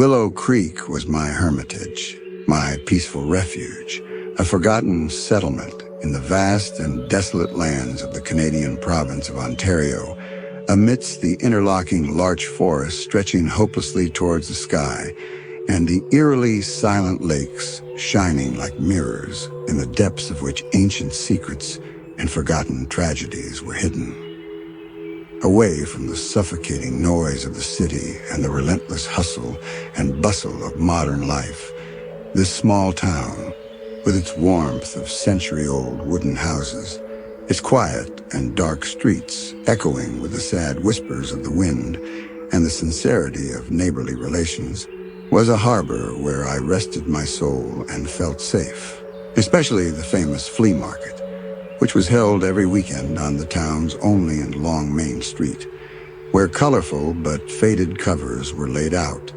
Willow Creek was my hermitage, my peaceful refuge, a forgotten settlement in the vast and desolate lands of the Canadian province of Ontario, amidst the interlocking larch forests stretching hopelessly towards the sky, and the eerily silent lakes shining like mirrors in the depths of which ancient secrets and forgotten tragedies were hidden. Away from the suffocating noise of the city and the relentless hustle and bustle of modern life, this small town, with its warmth of century-old wooden houses, its quiet and dark streets echoing with the sad whispers of the wind and the sincerity of neighborly relations, was a harbor where I rested my soul and felt safe, especially the famous flea market, which was held every weekend on the town's only and long main street, where colorful but faded covers were laid out,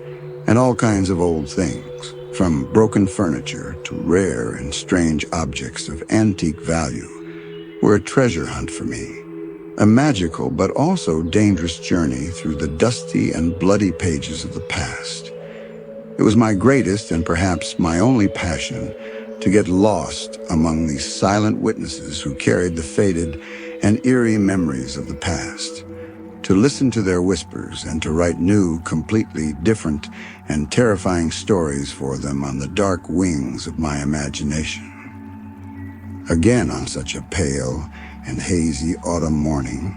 and all kinds of old things, from broken furniture to rare and strange objects of antique value, were a treasure hunt for me, a magical but also dangerous journey through the dusty and bloody pages of the past. It was my greatest and perhaps my only passion to get lost among these silent witnesses who carried the faded and eerie memories of the past, to listen to their whispers and to write new, completely different and terrifying stories for them on the dark wings of my imagination. Again, on such a pale and hazy autumn morning,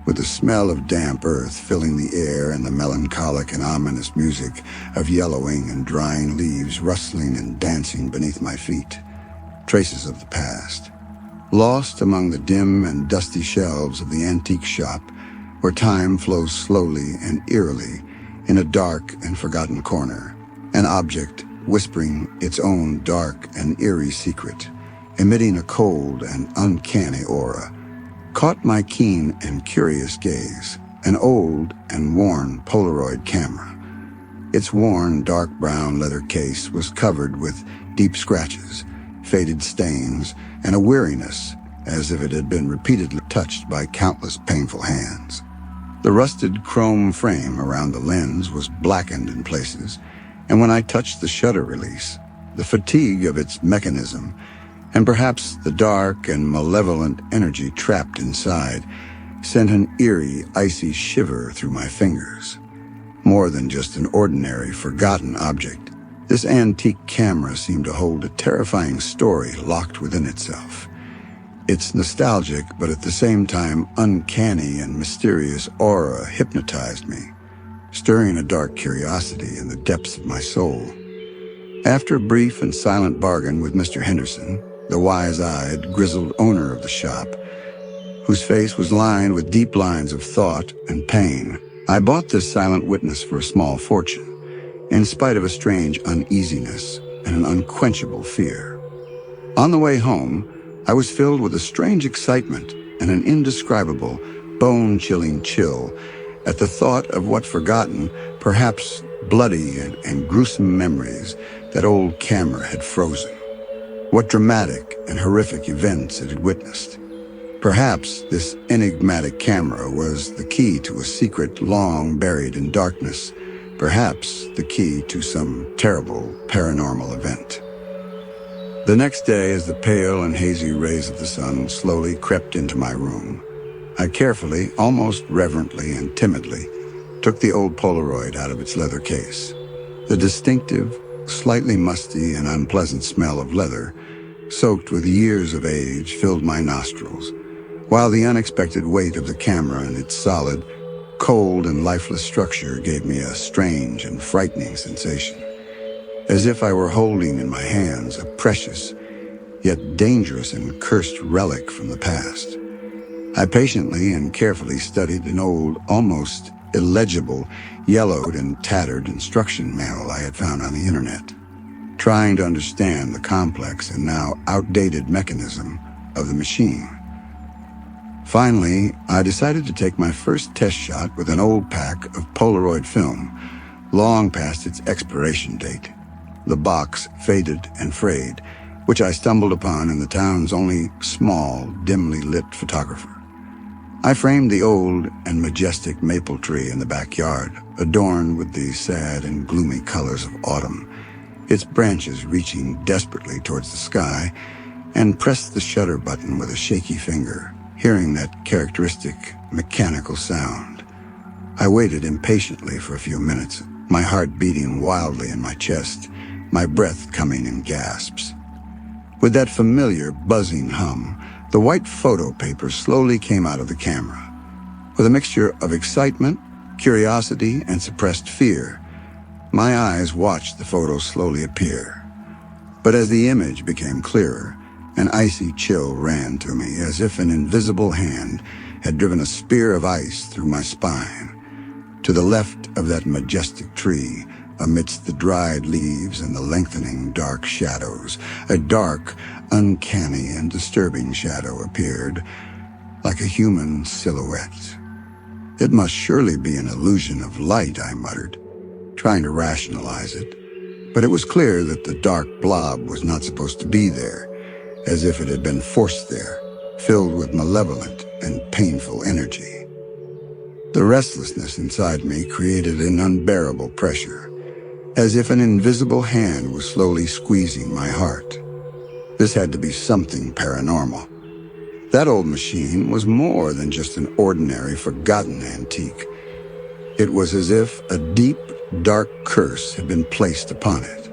with the smell of damp earth filling the air and the melancholic and ominous music of yellowing and drying leaves rustling and dancing beneath my feet, traces of the past, lost among the dim and dusty shelves of the antique shop where time flows slowly and eerily in a dark and forgotten corner, an object whispering its own dark and eerie secret, emitting a cold and uncanny aura, caught my keen and curious gaze, an old and worn Polaroid camera. Its worn dark brown leather case was covered with deep scratches, faded stains, and a weariness as if it had been repeatedly touched by countless painful hands. The rusted chrome frame around the lens was blackened in places, and when I touched the shutter release, the fatigue of its mechanism and perhaps the dark and malevolent energy trapped inside sent an eerie, icy shiver through my fingers. More than just an ordinary, forgotten object, this antique camera seemed to hold a terrifying story locked within itself. Its nostalgic, but at the same time uncanny and mysterious aura hypnotized me, stirring a dark curiosity in the depths of my soul. After a brief and silent bargain with Mr. Henderson, the wise-eyed, grizzled owner of the shop, whose face was lined with deep lines of thought and pain, I bought this silent witness for a small fortune, in spite of a strange uneasiness and an unquenchable fear. On the way home, I was filled with a strange excitement and an indescribable, bone-chilling chill at the thought of what forgotten, perhaps bloody and gruesome memories that old camera had frozen. What dramatic and horrific events it had witnessed. Perhaps this enigmatic camera was the key to a secret long buried in darkness, perhaps the key to some terrible paranormal event. The next day, as the pale and hazy rays of the sun slowly crept into my room, I carefully, almost reverently and timidly, took the old Polaroid out of its leather case. The distinctive, slightly musty and unpleasant smell of leather, soaked with years of age, filled my nostrils, while the unexpected weight of the camera and its solid, cold and lifeless structure gave me a strange and frightening sensation, as if I were holding in my hands a precious, yet dangerous and cursed relic from the past. I patiently and carefully studied an old, almost illegible, yellowed and tattered instruction manual I had found on the internet, trying to understand the complex and now outdated mechanism of the machine. Finally, I decided to take my first test shot with an old pack of Polaroid film, long past its expiration date, the box faded and frayed, which I stumbled upon in the town's only small, dimly lit photographer. I framed the old and majestic maple tree in the backyard, adorned with the sad and gloomy colors of autumn, its branches reaching desperately towards the sky, and pressed the shutter button with a shaky finger, hearing that characteristic mechanical sound. I waited impatiently for a few minutes, my heart beating wildly in my chest, my breath coming in gasps. With that familiar buzzing hum, the white photo paper slowly came out of the camera. With a mixture of excitement, curiosity, and suppressed fear, my eyes watched the photo slowly appear. But as the image became clearer, an icy chill ran through me, as if an invisible hand had driven a spear of ice through my spine. To the left of that majestic tree, amidst the dried leaves and the lengthening dark shadows, a dark, uncanny, and disturbing shadow appeared, like a human silhouette. It must surely be an illusion of light, I muttered, trying to rationalize it. But it was clear that the dark blob was not supposed to be there, as if it had been forced there, filled with malevolent and painful energy. The restlessness inside me created an unbearable pressure, as if an invisible hand was slowly squeezing my heart. This had to be something paranormal. That old machine was more than just an ordinary, forgotten antique. It was as if a deep, dark curse had been placed upon it.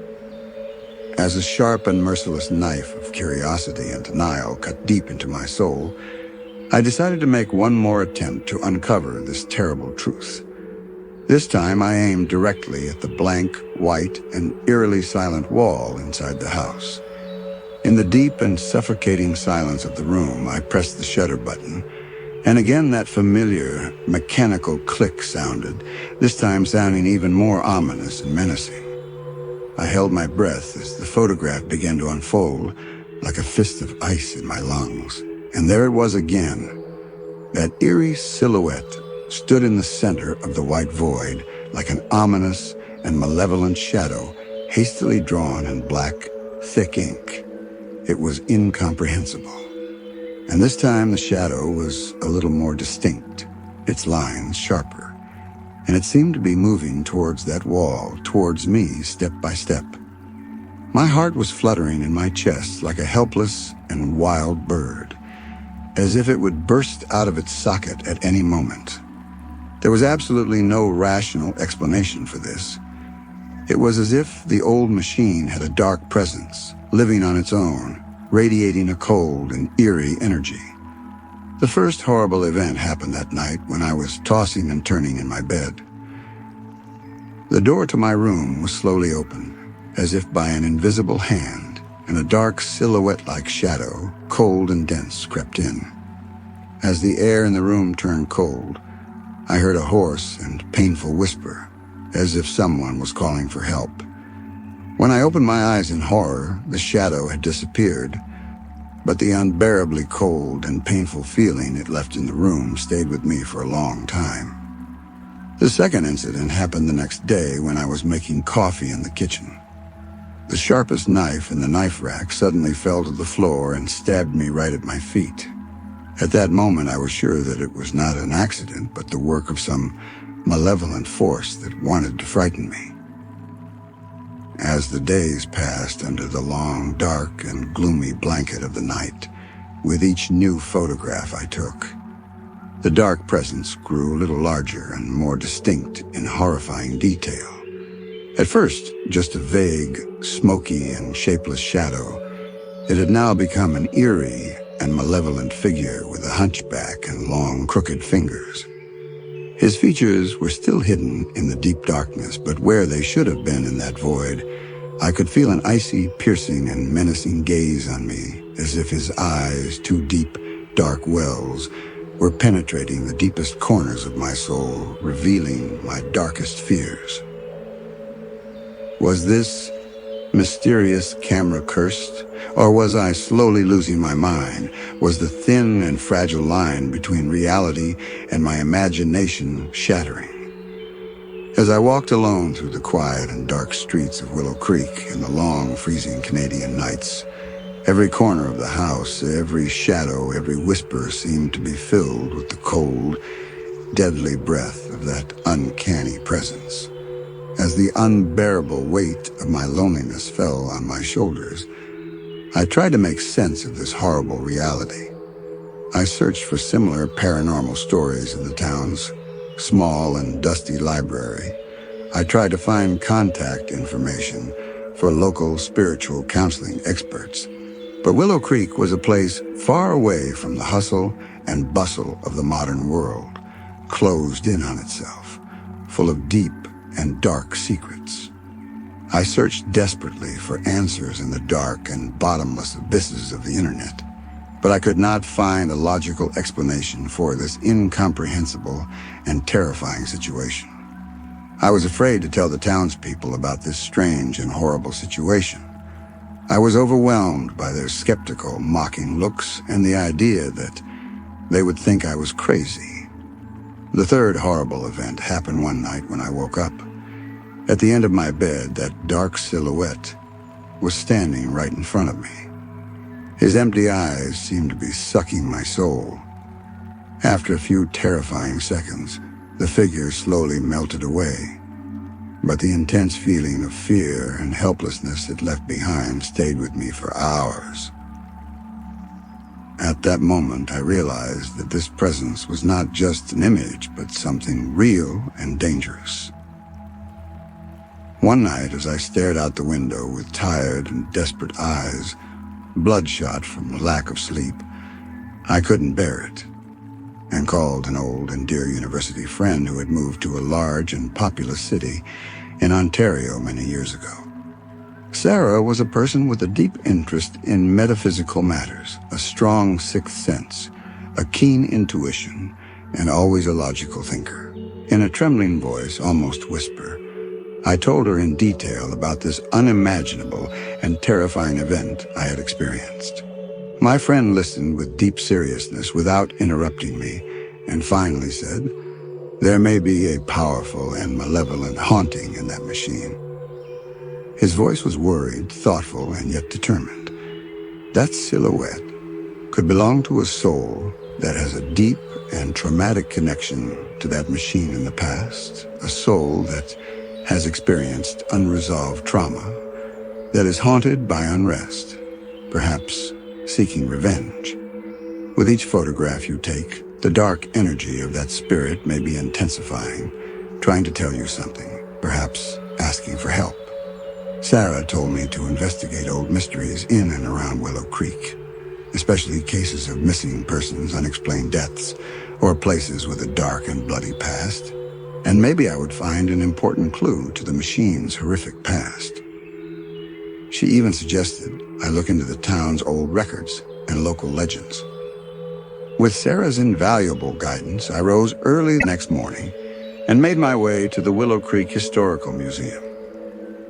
As a sharp and merciless knife of curiosity and denial cut deep into my soul, I decided to make one more attempt to uncover this terrible truth. This time I aimed directly at the blank, white, and eerily silent wall inside the house. In the deep and suffocating silence of the room, I pressed the shutter button, and again that familiar, mechanical click sounded, this time sounding even more ominous and menacing. I held my breath as the photograph began to unfold like a fist of ice in my lungs. And there it was again. That eerie silhouette stood in the center of the white void like an ominous and malevolent shadow hastily drawn in black, thick ink. It was incomprehensible. And this time the shadow was a little more distinct, its lines sharper, and it seemed to be moving towards that wall, towards me, step by step. My heart was fluttering in my chest like a helpless and wild bird, as if it would burst out of its socket at any moment. There was absolutely no rational explanation for this. It was as if the old machine had a dark presence, living on its own, radiating a cold and eerie energy. The first horrible event happened that night when I was tossing and turning in my bed. The door to my room was slowly opened, as if by an invisible hand, and a dark silhouette-like shadow, cold and dense, crept in. As the air in the room turned cold, I heard a hoarse and painful whisper, as if someone was calling for help. When I opened my eyes in horror, the shadow had disappeared, but the unbearably cold and painful feeling it left in the room stayed with me for a long time. The second incident happened the next day when I was making coffee in the kitchen. The sharpest knife in the knife rack suddenly fell to the floor and stabbed me right at my feet. At that moment, I was sure that it was not an accident, but the work of some malevolent force that wanted to frighten me. As the days passed under the long, dark, and gloomy blanket of the night, with each new photograph I took, the dark presence grew a little larger and more distinct in horrifying detail. At first, just a vague, smoky, and shapeless shadow, it had now become an eerie and malevolent figure with a hunchback and long, crooked fingers. His features were still hidden in the deep darkness, but where they should have been in that void, I could feel an icy, piercing, and menacing gaze on me, as if his eyes, two deep, dark wells, were penetrating the deepest corners of my soul, revealing my darkest fears. Was this mysterious camera cursed, or was I slowly losing my mind? Was the thin and fragile line between reality and my imagination shattering? As I walked alone through the quiet and dark streets of Willow Creek in the long, freezing Canadian nights, Every corner of the house, every shadow, every whisper seemed to be filled with the cold, deadly breath of that uncanny presence. As the unbearable weight of my loneliness fell on my shoulders, I tried to make sense of this horrible reality. I searched for similar paranormal stories in the town's small and dusty library. I tried to find contact information for local spiritual counseling experts. But Willow Creek was a place far away from the hustle and bustle of the modern world, closed in on itself, full of deep and dark secrets. I searched desperately for answers in the dark and bottomless abysses of the internet, but I could not find a logical explanation for this incomprehensible and terrifying situation. I was afraid to tell the townspeople about this strange and horrible situation. I was overwhelmed by their skeptical, mocking looks and the idea that they would think I was crazy. The third horrible event happened one night when I woke up. At the end of my bed, that dark silhouette was standing right in front of me. His empty eyes seemed to be sucking my soul. After a few terrifying seconds, the figure slowly melted away, but the intense feeling of fear and helplessness it left behind stayed with me for hours. At that moment, I realized that this presence was not just an image, but something real and dangerous. One night, as I stared out the window with tired and desperate eyes, bloodshot from lack of sleep, I couldn't bear it, and called an old and dear university friend who had moved to a large and populous city in Ontario many years ago. Sarah was a person with a deep interest in metaphysical matters, a strong sixth sense, a keen intuition, and always a logical thinker. In a trembling voice, almost whisper, I told her in detail about this unimaginable and terrifying event I had experienced. My friend listened with deep seriousness without interrupting me, and finally said, "There may be a powerful and malevolent haunting in that machine." His voice was worried, thoughtful, and yet determined. That silhouette could belong to a soul that has a deep and traumatic connection to that machine in the past, a soul that has experienced unresolved trauma, that is haunted by unrest, perhaps seeking revenge. With each photograph you take, the dark energy of that spirit may be intensifying, trying to tell you something, perhaps asking for help. Sarah told me to investigate old mysteries in and around Willow Creek, especially cases of missing persons, unexplained deaths, or places with a dark and bloody past. And maybe I would find an important clue to the machine's horrific past. She even suggested I look into the town's old records and local legends. With Sarah's invaluable guidance, I rose early the next morning and made my way to the Willow Creek Historical Museum.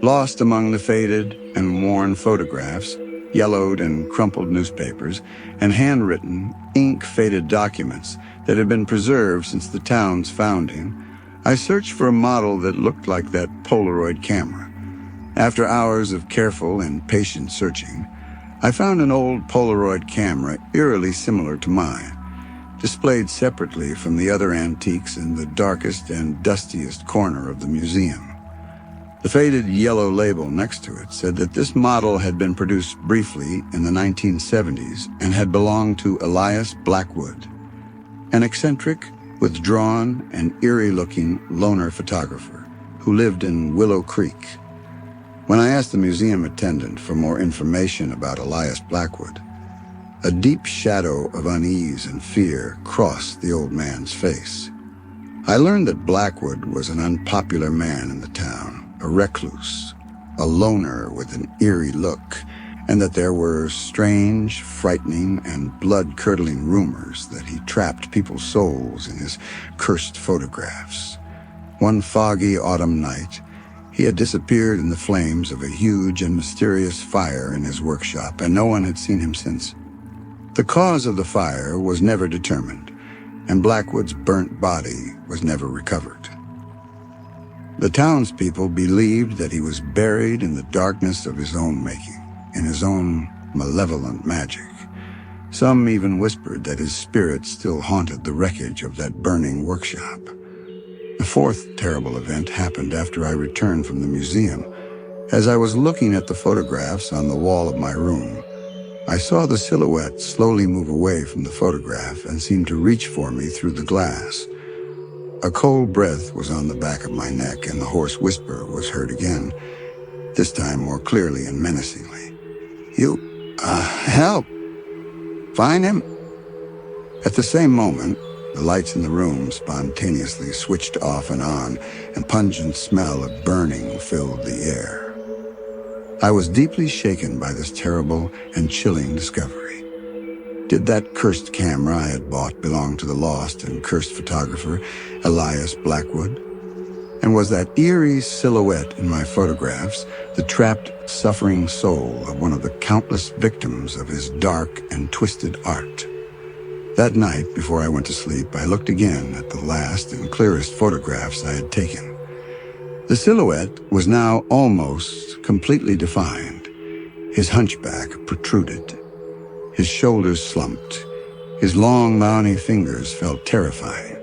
Lost among the faded and worn photographs, yellowed and crumpled newspapers, and handwritten, ink-faded documents that had been preserved since the town's founding, I searched for a model that looked like that Polaroid camera. After hours of careful and patient searching, I found an old Polaroid camera eerily similar to mine, displayed separately from the other antiques in the darkest and dustiest corner of the museum. The faded yellow label next to it said that this model had been produced briefly in the 1970s and had belonged to Elias Blackwood, an eccentric, withdrawn, and eerie-looking loner photographer who lived in Willow Creek. When I asked the museum attendant for more information about Elias Blackwood, a deep shadow of unease and fear crossed the old man's face. I learned that Blackwood was an unpopular man in the town, a recluse, a loner with an eerie look, and that there were strange, frightening, and blood-curdling rumors that he trapped people's souls in his cursed photographs. One foggy autumn night, he had disappeared in the flames of a huge and mysterious fire in his workshop, and no one had seen him since. The cause of the fire was never determined, and Blackwood's burnt body was never recovered. The townspeople believed that he was buried in the darkness of his own making, in his own malevolent magic. Some even whispered that his spirit still haunted the wreckage of that burning workshop. The fourth terrible event happened after I returned from the museum. As I was looking at the photographs on the wall of my room, I saw the silhouette slowly move away from the photograph and seem to reach for me through the glass. A cold breath was on the back of my neck, and the hoarse whisper was heard again, this time more clearly and menacingly. Help! Find him!" At the same moment, the lights in the room spontaneously switched off and on, and pungent smell of burning filled the air. I was deeply shaken by this terrible and chilling discovery. Did that cursed camera I had bought belong to the lost and cursed photographer, Elias Blackwood? And was that eerie silhouette in my photographs the trapped, suffering soul of one of the countless victims of his dark and twisted art? That night, before I went to sleep, I looked again at the last and clearest photographs I had taken. The silhouette was now almost completely defined. His hunchback protruded. His shoulders slumped. His long, bony fingers felt terrifying,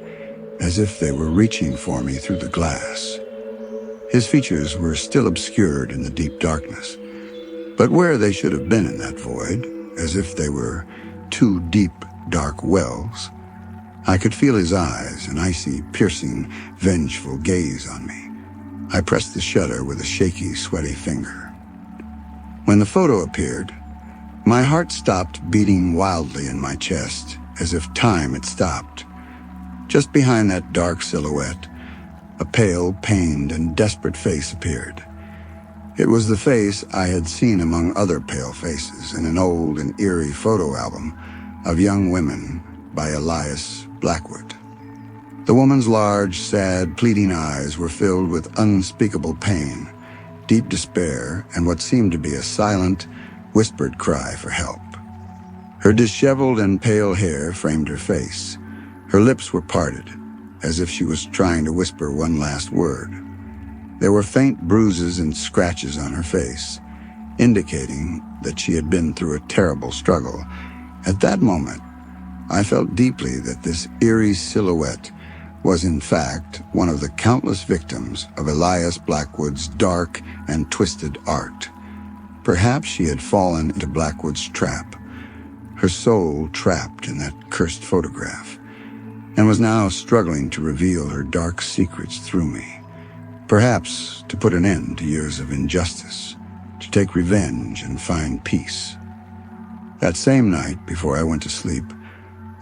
as if they were reaching for me through the glass. His features were still obscured in the deep darkness, but where they should have been in that void, as if they were two deep, dark wells, I could feel his eyes, an icy, piercing, vengeful gaze on me. I pressed the shutter with a shaky, sweaty finger. When the photo appeared, my heart stopped beating wildly in my chest, as if time had stopped. Just behind that dark silhouette, a pale, pained, and desperate face appeared. It was the face I had seen among other pale faces in an old and eerie photo album of young women by Elias Blackwood. The woman's large, sad, pleading eyes were filled with unspeakable pain, deep despair, and what seemed to be a silent, whispered cry for help. Her disheveled and pale hair framed her face. Her lips were parted, as if she was trying to whisper one last word. There were faint bruises and scratches on her face, indicating that she had been through a terrible struggle. At that moment, I felt deeply that this eerie silhouette was in fact one of the countless victims of Elias Blackwood's dark and twisted art. Perhaps she had fallen into Blackwood's trap, her soul trapped in that cursed photograph, and was now struggling to reveal her dark secrets through me. Perhaps to put an end to years of injustice, to take revenge and find peace. That same night, before I went to sleep,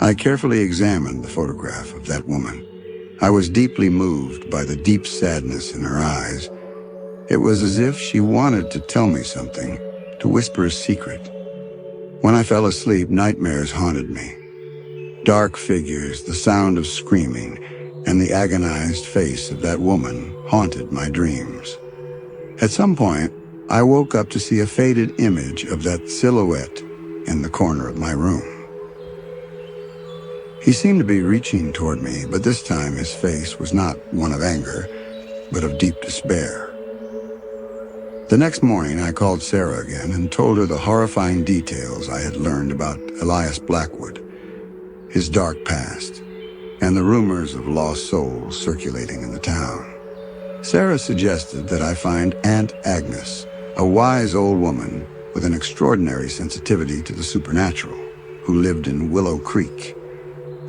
I carefully examined the photograph of that woman. I was deeply moved by the deep sadness in her eyes. It was as if she wanted to tell me something, to whisper a secret. When I fell asleep, nightmares haunted me. Dark figures, the sound of screaming, and the agonized face of that woman haunted my dreams. At some point, I woke up to see a faded image of that silhouette in the corner of my room. He seemed to be reaching toward me, but this time his face was not one of anger, but of deep despair. The next morning, I called Sarah again and told her the horrifying details I had learned about Elias Blackwood, his dark past, and the rumors of lost souls circulating in the town. Sarah suggested that I find Aunt Agnes, a wise old woman with an extraordinary sensitivity to the supernatural, who lived in Willow Creek,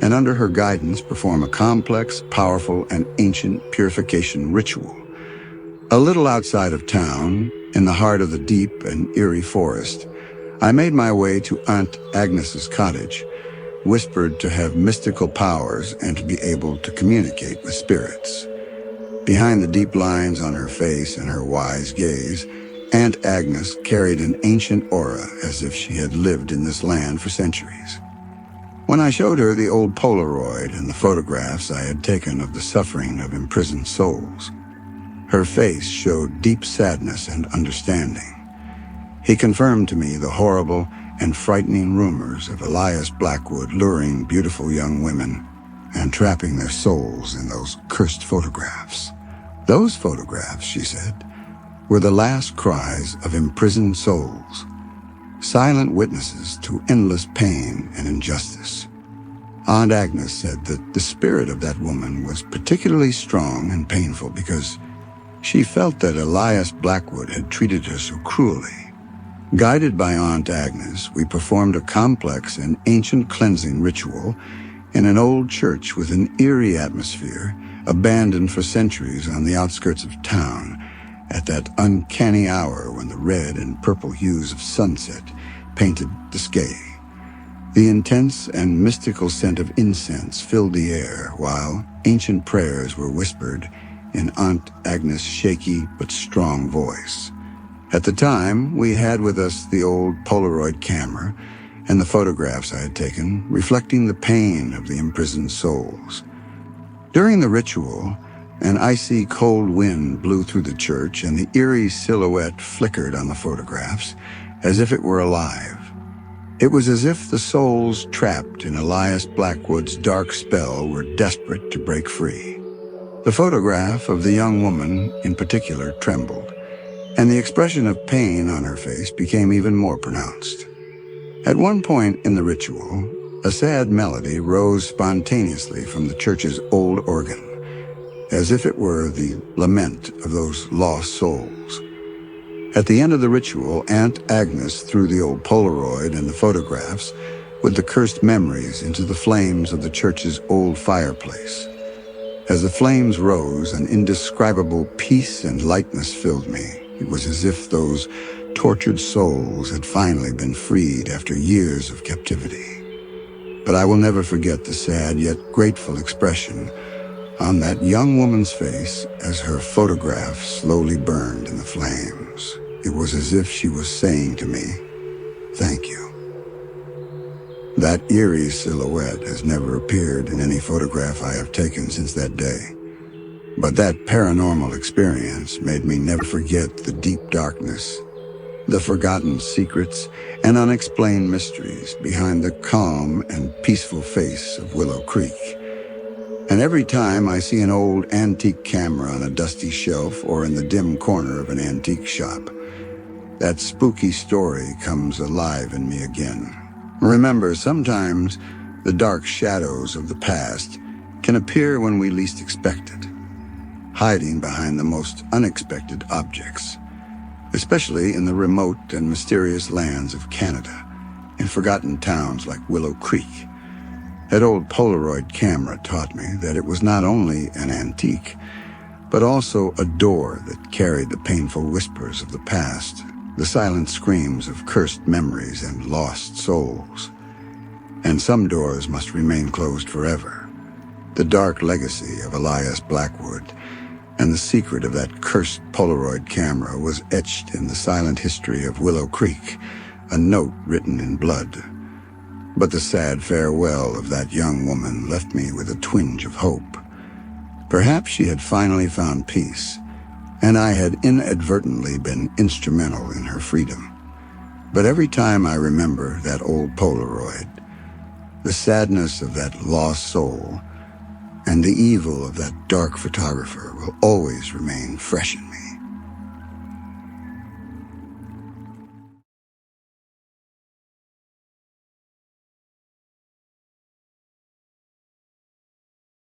and under her guidance perform a complex, powerful, and ancient purification ritual. A little outside of town, in the heart of the deep and eerie forest, I made my way to Aunt Agnes's cottage, whispered to have mystical powers and to be able to communicate with spirits. Behind the deep lines on her face and her wise gaze, Aunt Agnes carried an ancient aura as if she had lived in this land for centuries. When I showed her the old Polaroid and the photographs I had taken of the suffering of imprisoned souls, her face showed deep sadness and understanding. He confirmed to me the horrible and frightening rumors of Elias Blackwood luring beautiful young women and trapping their souls in those cursed photographs. Those photographs, she said, were the last cries of imprisoned souls. silent witnesses to endless pain and injustice. Aunt Agnes said that the spirit of that woman was particularly strong and painful because she felt that Elias Blackwood had treated her so cruelly. Guided by Aunt Agnes, we performed a complex and ancient cleansing ritual in an old church with an eerie atmosphere, abandoned for centuries on the outskirts of town, at that uncanny hour when the red and purple hues of sunset painted the sky. The intense and mystical scent of incense filled the air, while ancient prayers were whispered in Aunt Agnes' shaky but strong voice. At the time, we had with us the old Polaroid camera and the photographs I had taken, reflecting the pain of the imprisoned souls. During the ritual, an icy cold wind blew through the church, and the eerie silhouette flickered on the photographs as if it were alive. It was as if the souls trapped in Elias Blackwood's dark spell were desperate to break free. The photograph of the young woman, in particular, trembled, and the expression of pain on her face became even more pronounced. At one point in the ritual, a sad melody rose spontaneously from the church's old organ, as if it were the lament of those lost souls. At the end of the ritual, Aunt Agnes threw the old Polaroid and the photographs with the cursed memories into the flames of the church's old fireplace. As the flames rose, an indescribable peace and lightness filled me. It was as if those tortured souls had finally been freed after years of captivity. But I will never forget the sad yet grateful expression on that young woman's face as her photograph slowly burned in the flames. It was as if she was saying to me, "Thank you." That eerie silhouette has never appeared in any photograph I have taken since that day. But that paranormal experience made me never forget the deep darkness, the forgotten secrets and unexplained mysteries behind the calm and peaceful face of Willow Creek. And every time I see an old antique camera on a dusty shelf or in the dim corner of an antique shop, that spooky story comes alive in me again. Remember, sometimes the dark shadows of the past can appear when we least expect it, hiding behind the most unexpected objects, especially in the remote and mysterious lands of Canada, in forgotten towns like Willow Creek. That old Polaroid camera taught me that it was not only an antique, but also a door that carried the painful whispers of the past, the silent screams of cursed memories and lost souls. And some doors must remain closed forever. The dark legacy of Elias Blackwood and the secret of that cursed Polaroid camera was etched in the silent history of Willow Creek, a note written in blood. But the sad farewell of that young woman left me with a twinge of hope. Perhaps she had finally found peace, and I had inadvertently been instrumental in her freedom. But every time I remember that old Polaroid, the sadness of that lost soul, and the evil of that dark photographer will always remain fresh in me.